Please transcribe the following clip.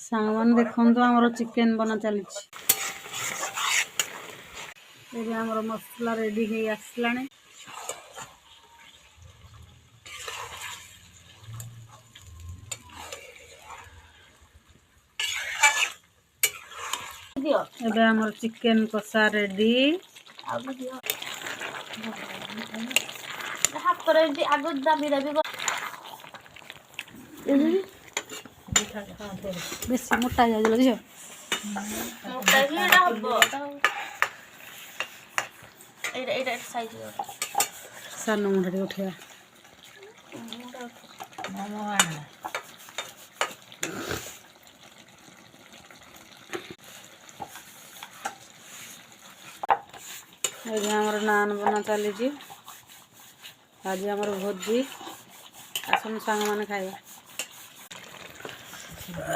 ସାଙ୍ଗମାନେ ଦେଖନ୍ତୁ ଆମର ଚିକେନ ବନା ଚାଲିଛି। ଏବେ ଆମର ମସଲା ରେଡି ହେଇ ଆସିଲାଣି। ଏବେ ଆମର ଚିକେନ କଷା ରେଡି। ହାତରେ ଆଗ ଦାବି ଦାବି ବେଶୀ ମୋଟା ହେଇଯାଉଛି ଝିଅ। ମୋଟା ହିଁ ଏଟା ହବ। ଏଇଟା ସାଇଜ ସାନ ମୁଣ୍ଡ ଟିକେ ଉଠେଇବା। ଏବେ ଆମର ନାନ ବନା ଚାଲିଛି। ଆଜି ଆମର ଭୋଜି, ଆସନ୍ତୁ ସାଙ୍ଗମାନେ ଖାଇବା।